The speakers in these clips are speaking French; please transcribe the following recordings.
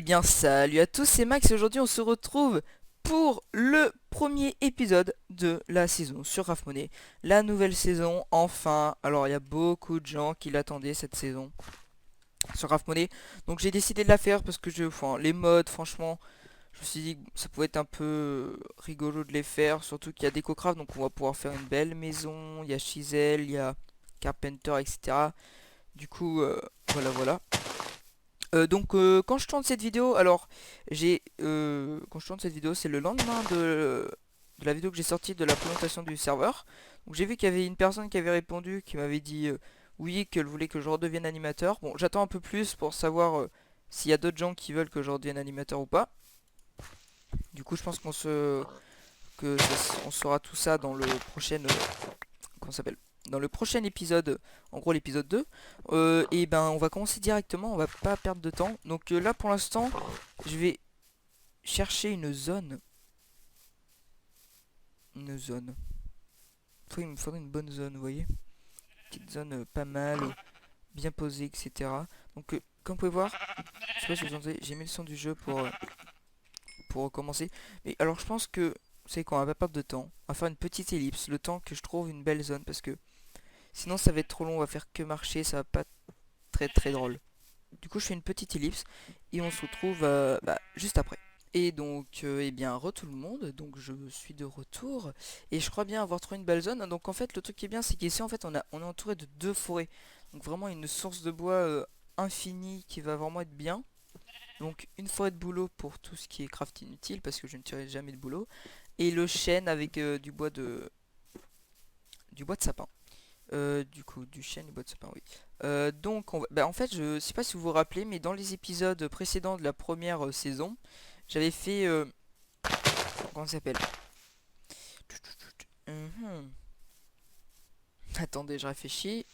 bien salut à tous, c'est Max et aujourd'hui on se retrouve pour le premier épisode de la saison sur Rafmonet. La nouvelle saison, enfin. Alors il y a beaucoup de gens qui l'attendaient cette saison sur Rafmonet. Donc j'ai décidé de la faire parce que les modes franchement, je me suis dit que ça pouvait être un peu rigolo de les faire. Surtout qu'il y a DecoCraft donc on va pouvoir faire une belle maison. Il y a Chisel, il y a Carpenter etc. Du coup voilà. Quand je tourne cette vidéo, alors quand je tourne cette vidéo, c'est le lendemain de la vidéo que j'ai sortie de la présentation du serveur. Donc j'ai vu qu'il y avait une personne qui avait répondu, qui m'avait dit oui, qu'elle voulait que je redevienne animateur. Bon, j'attends un peu plus pour savoir s'il y a d'autres gens qui veulent que je redevienne animateur ou pas. Du coup, je pense on saura tout ça dans le prochain comment ça s'appelle dans le prochain épisode, en gros l'épisode 2. Et ben on va commencer directement, on va pas perdre de temps. Donc là pour l'instant, je vais chercher une zone. Une zone. Il me faudrait une bonne zone, vous voyez. Petite zone pas mal, bien posée, etc. Donc comme vous pouvez voir, je sais pas si vous entendez, j'ai mis le son du jeu pour commencer. Mais alors je pense que, vous savez quoi, on va pas perdre de temps. On va faire une petite ellipse, le temps que je trouve une belle zone, parce que sinon ça va être trop long, on va faire que marcher, ça va pas être très drôle. Du coup, je fais une petite ellipse et on se retrouve juste après. Et donc, eh bien, tout le monde. Donc, je suis de retour et je crois bien avoir trouvé une belle zone. Donc, en fait, le truc qui est bien, c'est qu'ici, en fait, on est entouré de deux forêts. Donc, vraiment, une source de bois infinie qui va vraiment être bien. Donc, une forêt de boulot pour tout ce qui est craft inutile parce que je ne tirerai jamais de boulot. Et le chêne avec du bois de sapin. Du coup, du chêne, du bois de sapin, oui. En fait, je sais pas si vous vous rappelez, mais dans les épisodes précédents de la première saison, j'avais fait, comment ça s'appelle? Mhm. Attendez, je réfléchis.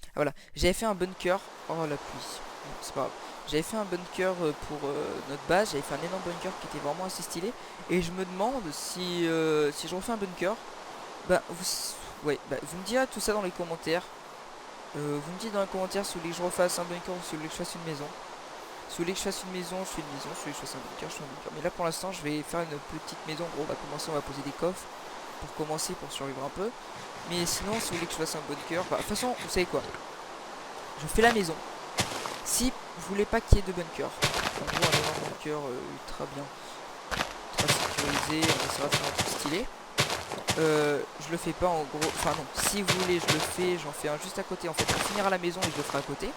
Ah voilà, j'avais fait un bunker. Oh la pluie. Bon, c'est pas grave. J'avais fait un bunker pour notre base. J'avais fait un énorme bunker qui était vraiment assez stylé. Et je me demande si je refais un bunker. Vous me direz tout ça dans les commentaires. Vous me dites dans les commentaires si vous voulez que je refasse un bunker ou si vous voulez que je fasse une maison. Si vous voulez que je fasse une maison, je fais une maison. Si vous voulez que je fasse un bunker, je fais un bunker. Mais là pour l'instant, je vais faire une petite maison. En gros, on va commencer, on va poser des coffres pour commencer, pour survivre un peu. Mais sinon, si vous voulez que je fasse un bunker, de toute façon, vous savez quoi? Je fais la maison. Si vous voulez pas qu'il y ait de bunker, en gros, un énorme bunker ultra bien, ultra sécurisé, on essaiera de faire un truc stylé. Je le fais pas en gros, enfin non, si vous voulez je le fais, j'en fais un juste à côté en fait, on finira la maison et je le ferai à côté.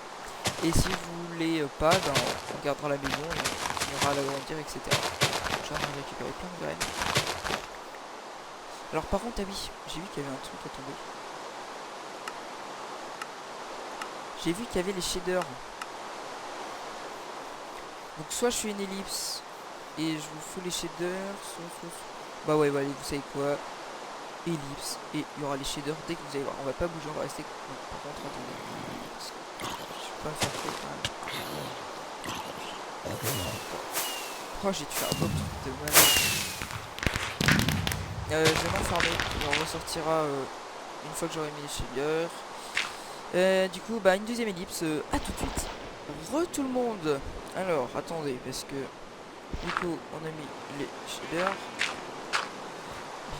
Et si vous voulez pas, ben on gardera la maison et on continuera à l'agrandir etc. J'ai envie de récupérer plein de graines. Alors par contre, ah oui, j'ai vu qu'il y avait un truc à tomber. J'ai vu qu'il y avait les shaders. Donc soit je fais une ellipse et je vous fous les shaders, bah ouais, allez, vous savez quoi, ellipse et il y aura les shaders dès que vous allez voir. On va pas bouger, on va rester. Donc, par contre, attendez. Je vais pas me faire chier quand même. Oh, j'ai tué un truc de malade. Je vais m'enfermer. On ressortira une fois que j'aurai mis les shaders. Du coup, bah, une deuxième ellipse. À tout de suite. Tout le monde. Alors, attendez, parce que du coup, on a mis les shaders.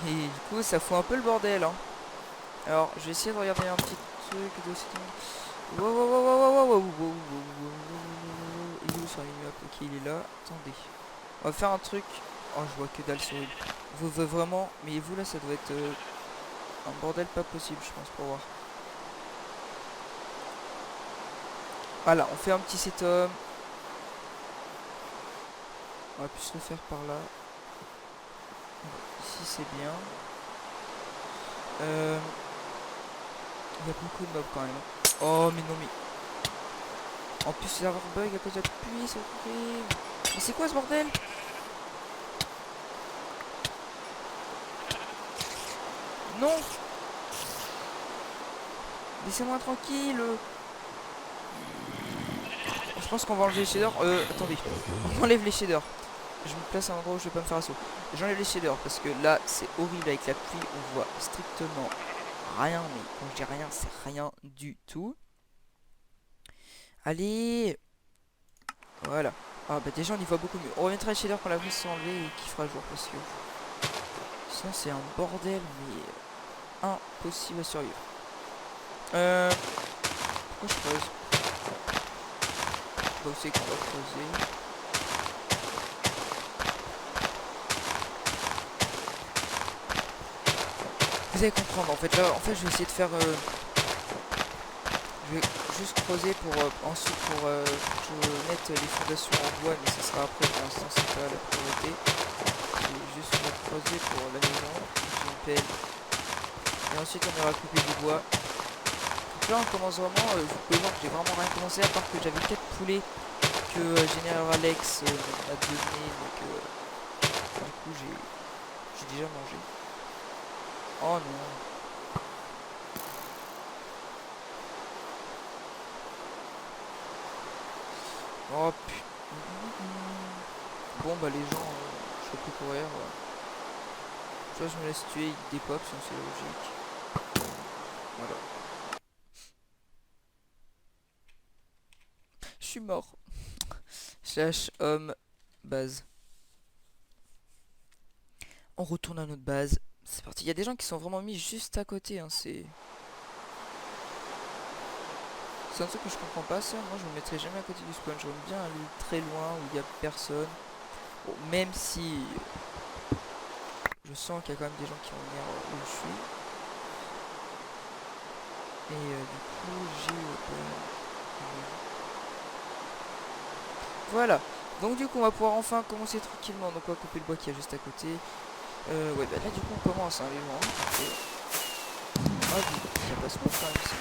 Et du coup, ça fout un peu le bordel. Hein. Alors, je vais essayer de regarder un petit truc de setting. Il est où sur la map? Ok, il est là. Attendez. On va faire un truc. Oh, je vois que dalle sur lui. Vous vraiment. Mais vous là, ça doit être un bordel pas possible, je pense, pour voir. Voilà, on fait un petit setup. On va plus le faire par là. Ici, c'est bien. Il y a beaucoup de mobs quand même. Oh, mais non, mais. En plus, c'est avoir bug à cause de la pluie, c'est horrible. Mais c'est quoi ce bordel? Non! Laissez-moi tranquille! Je pense qu'on va enlever les shaders. Attendez. On enlève les shaders. Je me place à un endroit où je vais pas me faire assaut. J'enlève les shaders parce que là, c'est horrible avec la pluie. On voit strictement rien. Mais quand je dis rien, c'est rien du tout. Allez! Voilà. Ah bah déjà on y voit beaucoup mieux. On reviendra chez l'heure quand la brise sera enlevée et qu'il fera jour parce que sinon c'est un bordel mais impossible à survivre. Pourquoi je creuse? Bah c'est qu'on va creuser. Vous allez comprendre en fait là je vais essayer de faire je vais juste creuser pour ensuite pour que je mette les fondations en bois mais ça sera après pour l'instant c'est pas la priorité. Je vais juste creuser pour la maison, j'ai une pelle et ensuite on ira couper du bois. Donc là on commence vraiment, vous pouvez voir que j'ai vraiment rien commencé à part que j'avais 4 poulets que Général Alex m'a donné donc du coup j'ai déjà mangé. Oh non. Oh putain. Bon bah les gens, je peux courir. Soit je me laisse tuer, ils dépopent, sinon c'est logique. Voilà. Je suis mort. Slash homme base. On retourne à notre base. C'est parti. Il y a des gens qui sont vraiment mis juste à côté. Hein. C'est un truc que je comprends pas ça. Moi je me mettrai jamais à côté du spawn. J'aime bien aller très loin où il n'y a personne. Bon, même si je sens qu'il y a quand même des gens qui vont venir où je suis. Et du coup j'ai voilà. Donc du coup on va pouvoir enfin commencer tranquillement. Donc on va couper le bois qui est juste à côté. Ouais bah là du coup on commence hein, les gens. Ah il n'y a pas ce quand même ici.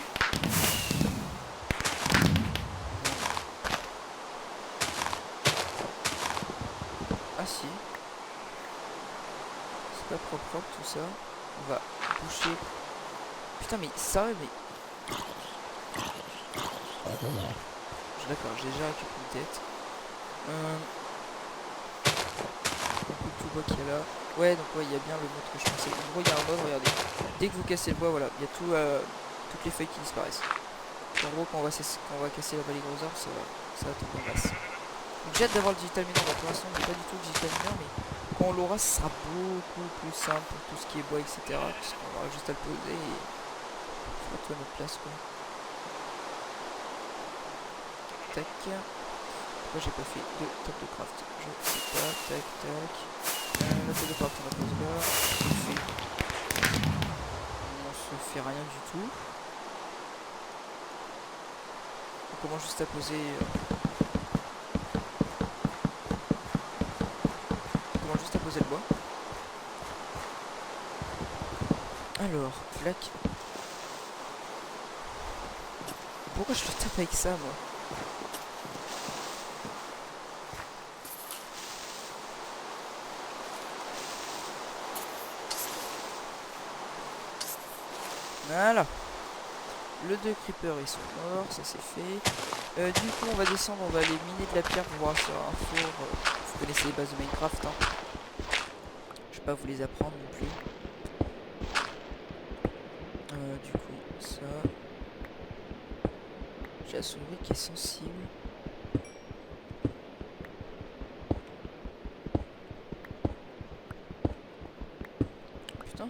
Ah si. C'est pas propre tout ça. On va boucher. Putain mais ça mais. D'accord, j'ai déjà récupéré une tête. Tout le bois qu'il y a là. Ouais donc ouais il y a bien le mode que je pensais. En gros il y a un mode, regardez. Dès que vous cassez le bois, voilà, il y a toutes les feuilles qui disparaissent. En gros quand on va casser la vallée gros arbres, ça va tomber en masse. Donc j'ai hâte d'avoir le digital mineur. Pour l'instant j'ai pas du tout le digital mineur mais quand on l'aura ce sera beaucoup plus simple pour tout ce qui est bois etc. Puisqu'on aura juste à le poser et on fera tout à notre place quoi. Tac. Pourquoi j'ai pas fait de table de craft? Je sais pas. Tac tac. La table de craft on la pose là. On se fait rien du tout. On commence juste à poser. On commence juste à poser le bois. Alors, flac. Pourquoi je le tape avec ça moi? Voilà. Le 2 creepers ils sont morts, ça c'est fait. Du coup on va descendre, on va aller miner de la pierre pour voir sur un four. Vous connaissez les bases de Minecraft hein. Je vais pas vous les apprendre non plus. Du coup ça. J'ai la souris qui est sensible. Putain.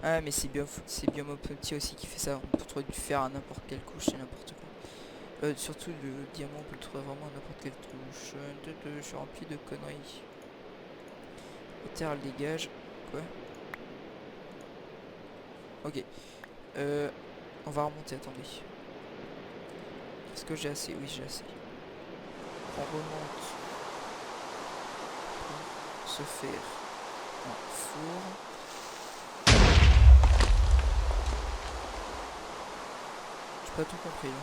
Ah mais c'est Biome petit aussi qui fait ça. On peut trouver du fer à n'importe quelle couche, c'est n'importe quoi. Surtout le diamant, on peut le trouver vraiment à n'importe quelle touche. Je suis rempli de conneries. La terre elle dégage. Quoi? Ok. On va remonter, attendez. Est-ce que j'ai assez? Oui j'ai assez. On remonte pour se faire un four. J'ai pas tout compris là.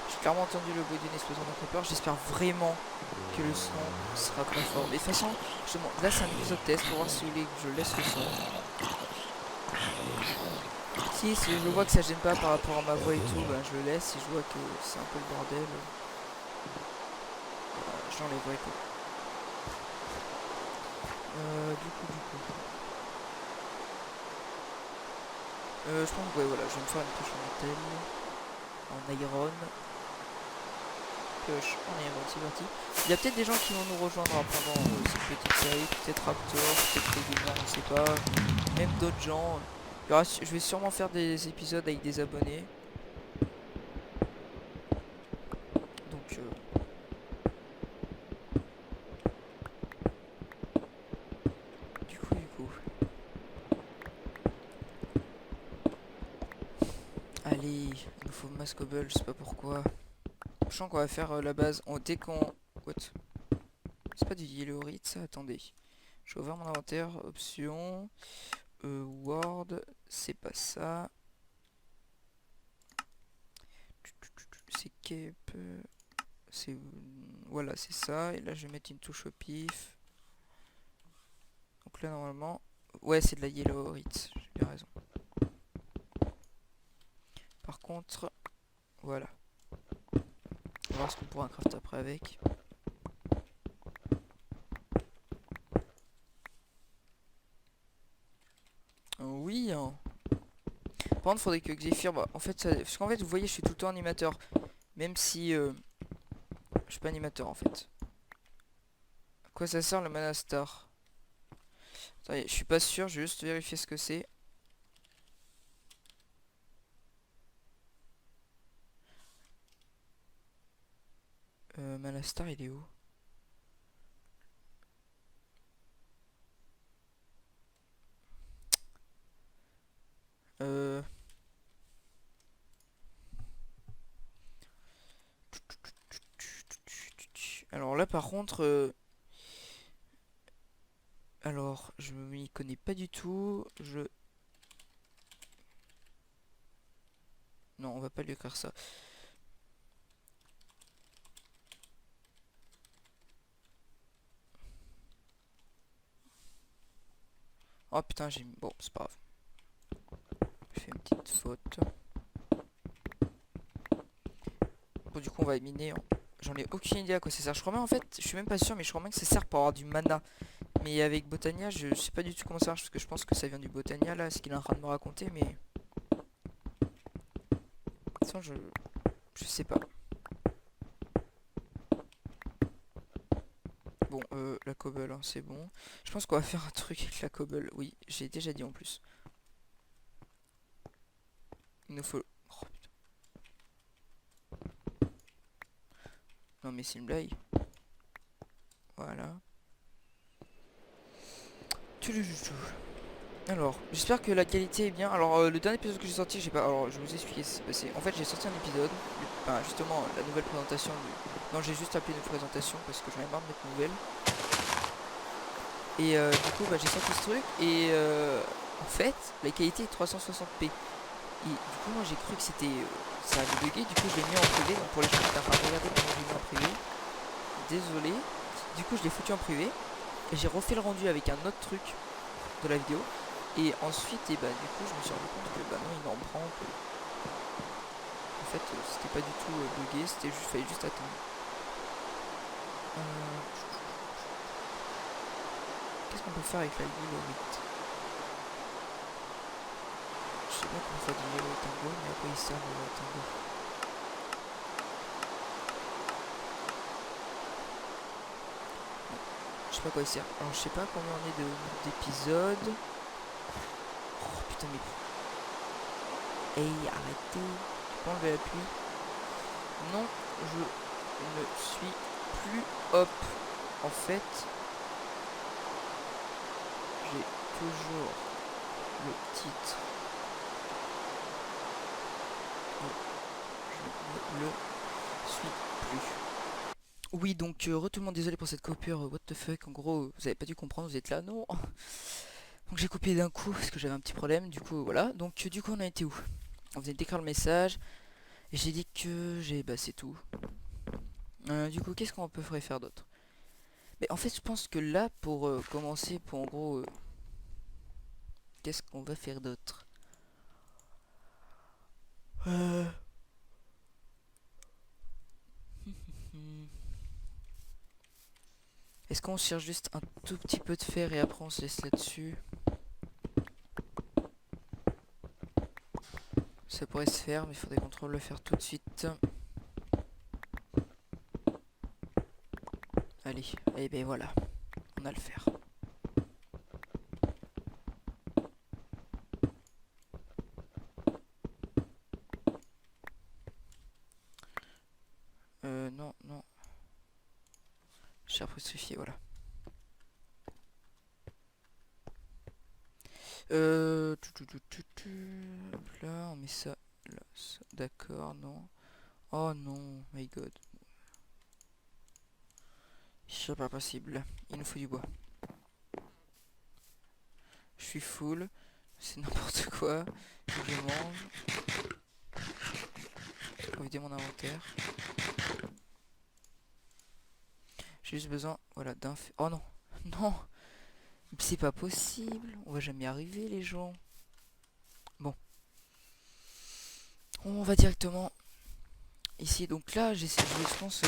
J'ai clairement entendu le bruit d'une explosion d'un creeper. J'espère vraiment que le son sera très fort. Mais de toute façon, justement, là c'est un épisode test pour voir si vous voulez que je laisse le son. Si je vois que ça gêne pas par rapport à ma voix et tout, ben je le laisse. Si je vois que c'est un peu le bordel, j'enlèverai quoi. Du coup. Je pense que ouais, voilà, je vais me faire une touche en métal, en iron. pioche en iron, c'est parti. Il y a peut-être des gens qui vont nous rejoindre pendant cette petite série, peut-être Raptor, peut-être les gamers, on sait pas, même d'autres gens. Je vais sûrement faire des épisodes avec des abonnés. Donc du coup. Allez, il nous faut masse cobble, je sais pas pourquoi. Je sens qu'on va faire la base. Dès qu'on... What? C'est pas du yellowite ça? Attendez. Je vais ouvrir mon inventaire. Options. Word. C'est pas ça. C'est cape. C'est... Voilà, c'est ça. Et là, je vais mettre une touche au pif. Donc là, normalement... Ouais, c'est de la yellowite. J'ai bien raison. Par contre... Voilà. On va voir ce qu'on pourra craft après avec. Oui, hein. Par contre, faudrait que Xephyr... Bah, en fait, parce qu'en fait, vous voyez, je suis tout le temps animateur. Même si... je suis pas animateur, en fait. À quoi ça sert le mana star? Attendez, je suis pas sûr, je vais juste vérifier ce que c'est. Mana star, il est où? Euh... Alors là, par contre... Alors, je m'y connais pas du tout. Non, on va pas lui écrire ça. Oh putain, j'ai mis... Bon, c'est pas grave. J'ai fait une petite faute. Bon, du coup, on va miner. J'en ai aucune idée à quoi ça sert. Je crois même, en fait, je suis même pas sûr, mais je crois même que ça sert pour avoir du mana. Mais avec Botania, je sais pas du tout comment ça marche, parce que je pense que ça vient du Botania, là, ce qu'il est en train de me raconter, mais... Sinon, je sais pas. Bon, la cobble, hein, c'est bon. Je pense qu'on va faire un truc avec la cobble. Oui, j'ai déjà dit en plus. Il nous faut... Oh, putain. Non mais c'est une blague. Voilà. Alors, j'espère que la qualité est bien. Alors, le dernier épisode que j'ai sorti, j'ai pas... Alors, je vais vous expliquer ce qui s'est passé. En fait, j'ai sorti un épisode. Enfin, justement, la nouvelle présentation du... Non, j'ai juste appelé une présentation parce que j'en ai marre de mettre nouvelle. Et du coup, bah, j'ai sorti ce truc. Et en fait, la qualité est 360p. Et du coup, moi, j'ai cru que c'était... ça avait bugué. Du coup, je l'ai mis en privé. Donc, pour les gens qui étaient en train de regarder comment je l'ai mis en privé. Désolé. Du coup, je l'ai foutu en privé. Et j'ai refait le rendu avec un autre truc de la vidéo. Et ensuite, et bah, du coup, je me suis rendu compte que bah non, il en prend. En fait, c'était pas du tout bugué, c'était juste, fallait juste attendre. Qu'est-ce qu'on peut faire avec la yellowite? Je sais pas comment faire du yellow tango, mais à quoi il sert le tango? Je sais pas à quoi il sert. Alors, je sais pas combien on est d'épisodes. Oh putain, mais. Hey, arrêtez. Tu peux enlever la pluie? Non, je ne suis plus hop. En fait, j'ai toujours le titre. Je ne le suis plus. Oui, donc, tout le monde, désolé pour cette coupure. What the fuck, en gros, vous avez pas dû comprendre, vous êtes là, non? Donc j'ai coupé d'un coup parce que j'avais un petit problème. Du coup, voilà. Donc, du coup, on a été où? On venait d'écrire le message. Et j'ai dit que j'ai... Bah, c'est tout. Du coup, qu'est-ce qu'on pourrait faire d'autre? Mais en fait, je pense que là, pour commencer, pour en gros... qu'est-ce qu'on va faire d'autre? Est-ce qu'on cherche juste un tout petit peu de fer et après on se laisse là-dessus? Ça pourrait se faire, mais il faudrait qu'on trouve le faire tout de suite. Allez, et ben voilà, on a le faire. Non, non. Chair frustrifiée, voilà. Là, on met ça, là, ça. D'accord, non. Oh non, my god. C'est pas possible. Il nous faut du bois. Je suis full. C'est n'importe quoi. Je mange. Je vais vider mon inventaire. J'ai juste besoin, voilà, d'un... Oh non. Non. C'est pas possible. On va jamais y arriver, les gens. Bon. On va directement ici. Donc là, je pense,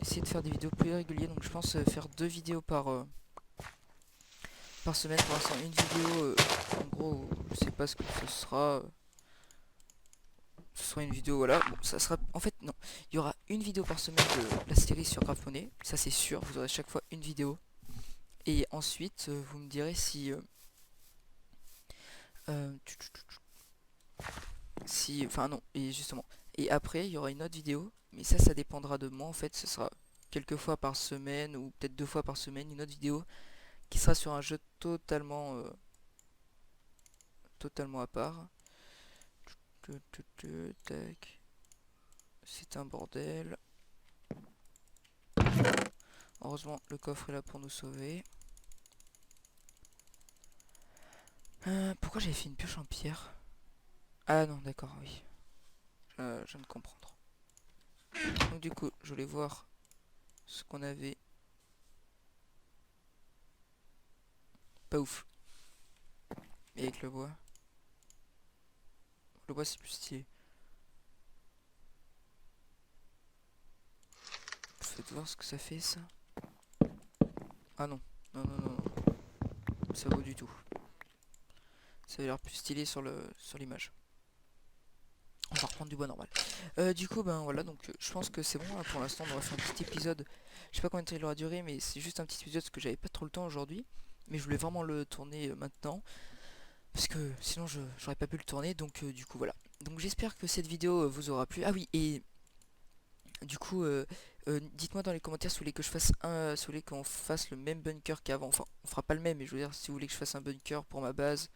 essayer de faire des vidéos plus régulières. Donc je pense faire 2 vidéos par semaine. Pour l'instant, une vidéo, en gros, je sais pas ce que ce sera. Ce sera une vidéo, voilà. Bon, ça sera... En fait, non. Il y aura une vidéo par semaine de la série sur Craft Money. Ça, c'est sûr. Vous aurez chaque fois une vidéo. Et ensuite, vous me direz si... si... Enfin, non. Et justement. Et après, il y aura une autre vidéo. Mais ça dépendra de moi, en fait. Ce sera quelques fois par semaine, ou peut-être 2 fois par semaine, une autre vidéo qui sera sur un jeu totalement à part. Tac. C'est un bordel. Heureusement, le coffre est là pour nous sauver. Pourquoi j'avais fait une pioche en pierre? Ah non, d'accord, oui. Je viens de comprendre. Donc du coup, je voulais voir ce qu'on avait. Pas ouf. Et avec le bois. Le bois, c'est plus stylé. Faites voir ce que ça fait, ça. Ah non. Non, non, non, non. Ça vaut du tout. Ça a l'air plus stylé sur l'image. On va reprendre du bois normal. Du coup, ben voilà, donc je pense que c'est bon, hein, pour l'instant. On aura fait un petit épisode. Je sais pas combien de temps il aura duré, mais c'est juste un petit épisode parce que j'avais pas trop le temps aujourd'hui. Mais je voulais vraiment le tourner maintenant. Parce que sinon, j'aurais pas pu le tourner. Donc, du coup, voilà. Donc, j'espère que cette vidéo vous aura plu. Ah oui, et du coup, dites-moi dans les commentaires si vous voulez que je fasse si vous voulez qu'on fasse le même bunker qu'avant. Enfin, on fera pas le même, mais je veux dire, si vous voulez que je fasse un bunker pour ma base.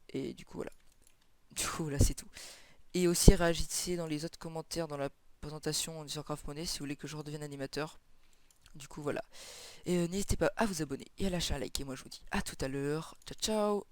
Et du coup, voilà. Du coup, là, c'est tout. Et aussi réagissez dans les autres commentaires dans la présentation sur Craft Money si vous voulez que je redevienne animateur. Du coup voilà. Et n'hésitez pas à vous abonner et à lâcher un like. Et moi je vous dis à tout à l'heure. Ciao ciao.